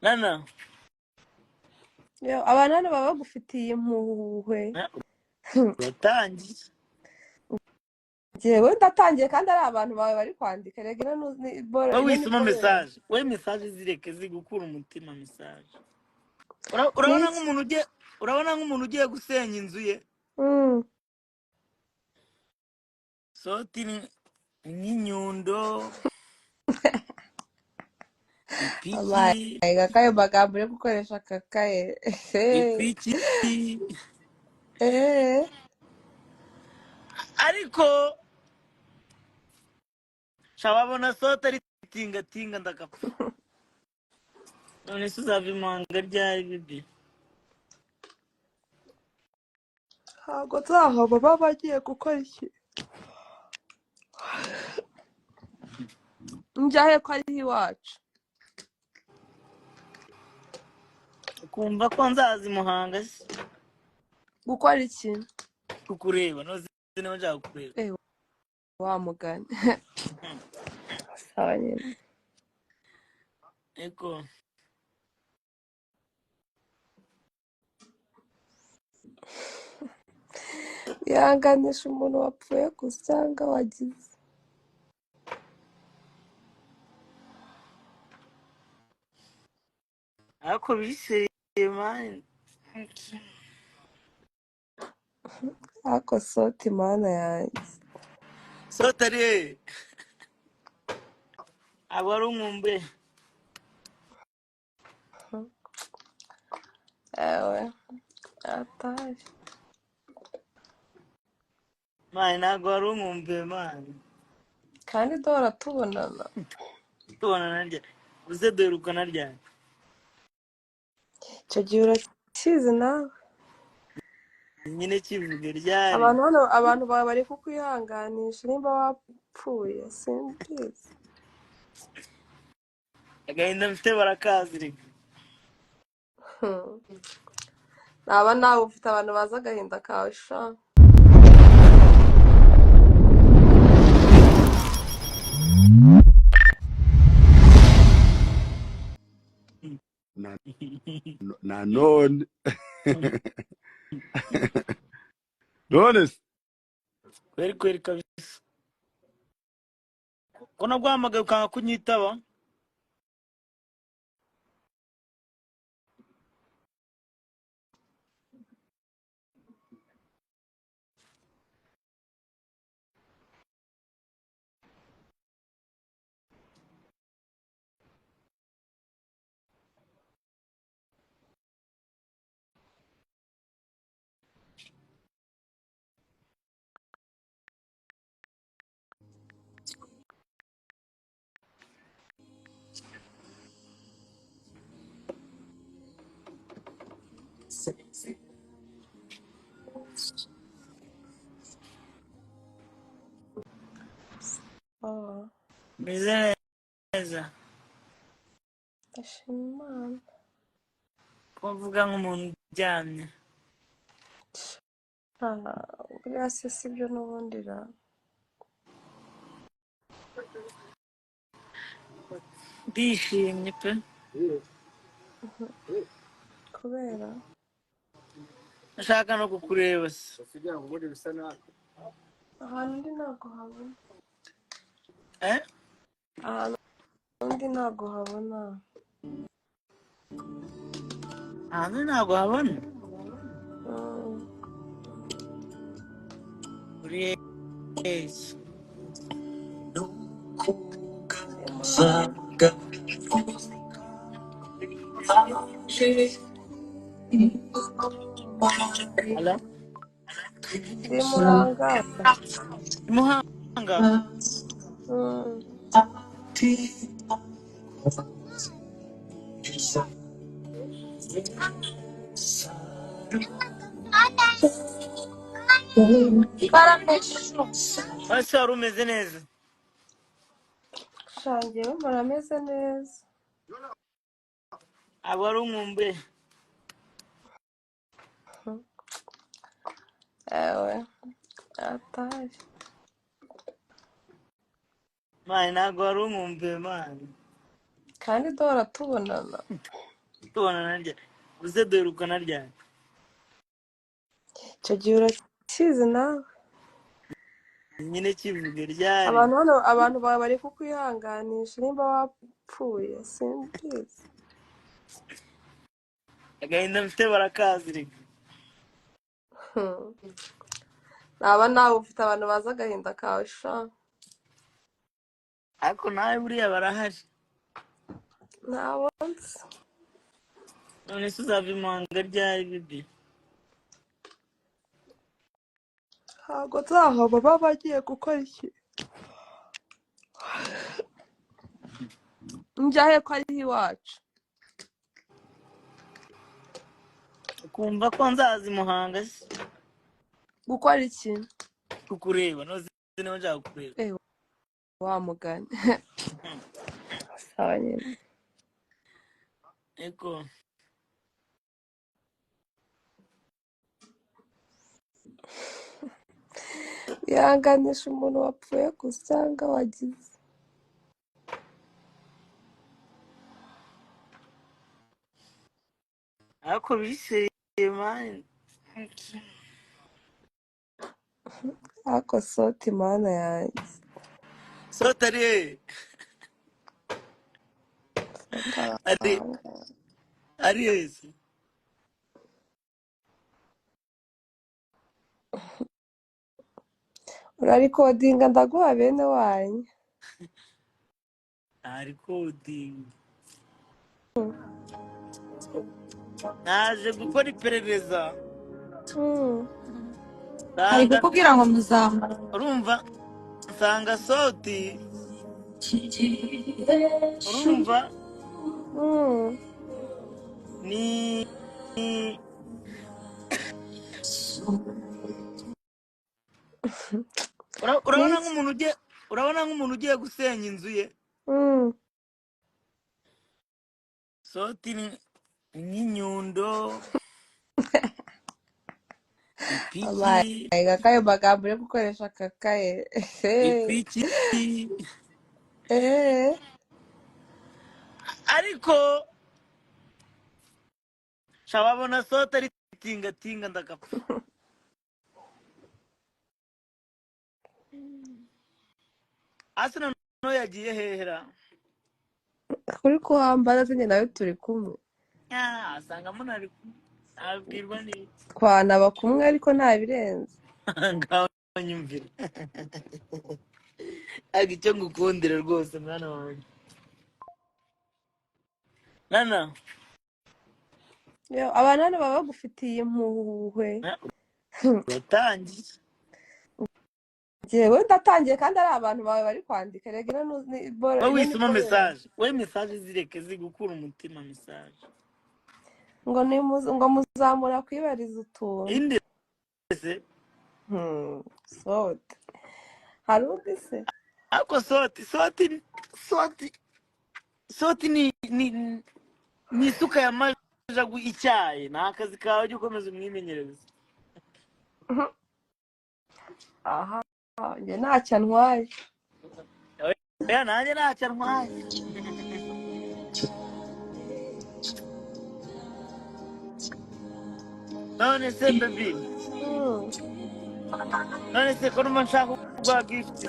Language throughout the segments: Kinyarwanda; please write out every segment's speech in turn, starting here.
Nana abantu hano baba bagufitiye impuhwe. uratangiye. Njyewe ndatangiye kandi ari abantu bawe bari kwandika. Rega ino wowe ni wisoma boro yawe. message, we message zireke zigukura umutima message. Ni urabona iki? nk'umuntu ugiye gusenya inzu ye. Soti n'inyundo ipiki Kakayo magambo yo gukoresha kakaye. ipiki ariko shababona soti ari tingatinga ndagapfa. none se uzava imanga ryari bibi? Ntabwo nzahava baba bagiye gukora iki? Njyahe ko ari iwacu? kumva ko nzaza i Muhanga se Gukora iki? kukureba, noze niba nshaka kukureba. Wa mugani. Sawa nyine. Eko Yihanganisha umuntu wapfuye gusa cyangwa wagize. ariko biseye mani. Ariko soti mana yanjye. Soti ari hehe? aba ari umwumbe. Ewe ataje. mani ntabwo wari umwumve mani. Kandi duhora tubonana. tubonana ryari? uze duherukana ryari? Icyo gihe urakizi nawe. nyine kivuge ryari. Abantu hano abantu bawe bari kukwihanganisha nimba wapfuye simbizi. agahinda mfite barakazi reka. Naba nawe ufite abantu bazi agahinda kawe sha. none none kweri kabisa. ko naguhamagaye ukanga kunyitaba? meze neza. Ndashima Imana. ko mvuga nk'umuntu uryamye. Buriya se sibyo n'ubundi ra. ndishimye pe. Kubera nashaka no kukureba se. ahantu undi ntabwo habona. ahantu undi ntabwo habona. ntabwo habona. uri heza. Hello? Ndi Muhanga. Muhanga? ese wari umeze neza? Shangewe mbona ameze neza. aba ari umwumbe. Ewe ataje. mani ntabwo wari umwumve mani. kandi duhora tubonana. tubonana ryari? uze duherukana ryari? Icyo gihe urakizi nawe. nyine kivuge ryari? abantu bawe bari kukwihanganisha nimba wapfuye simbizi. agahinda mfite barakazi reka. naba nawe ufite abantu bazi agahinda kawe sha. ariko nawe buriya barahari. Ntabwo nzi. none se uzava imanga ryari bibi? Ntabwo nzahava baba bagiye gukora iki. njyahe ko ari iwacu. ukumva ko nzaza i Muhanga se gukora iki? kukureba noze niba nshaka kukureba. wa mugani. sawa nyine. eko wihanganisha umuntu wapfuye gusa cyangwa wagize. ariko biseye mani. ariko soti mana yanjye. sotari ari yese urarikodinga ndaguha bene wanyu. ari kodinga. naje gukora iperereza ari kukubwira ngo muzamara. urumva nsanga soti urumva ni urabona nk'umuntu ugiye gusenya inzu ye. soti ni nk'inyundo ipiki kayo magambo uri gukoresha kakaye. ipiki ariko shababona soti ari tingatinga ndagapfa. ase noneho yagiye hehera kuri kuhambara njye nawe turi kumwe. asanga munari abwirwa n'iki twanaba kumwe ariko nta birenze. ngaho nyumvira. ariko icyo ngukundira rwose mwana wanjye nana. abantu hano baba bagufitiye impuhwe. uratangiye. njyewe ndatangiye kandi ari abantu bawe bari kwandika. rega wowe wisoma mesaje. wowe mesaje zireke zigukura umutima mesaje. ngo muzamura kwibariza utuntu. indi se sote hari undi se. ariko soti ni isuka ya majagu icyayi. ni akazi kawe ujye ukomeza umwimenyereze. aha njye ntacyo antwaye. nanjye ntacyo antwaye. none se baby none se ko numva nshaka kuguha gift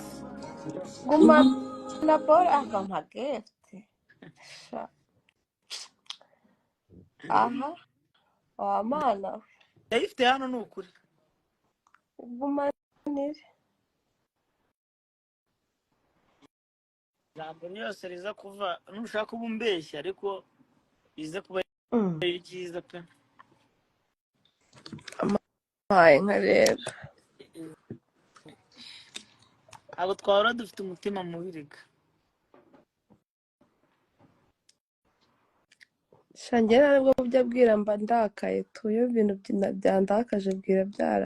gumana bora akampa gift. aha wamana we yayifite hano ni ukuri. gumanire ijambo ryose riza kuva ntushaka uba umbeshya ariko riza kuba ari ryiza pe. amaye nkareba. ntabwo twahora dufite umutima mubi reka. shange ntabwo ujya abwira mba ndakaye tuyo ibintu byandakaje bwira byara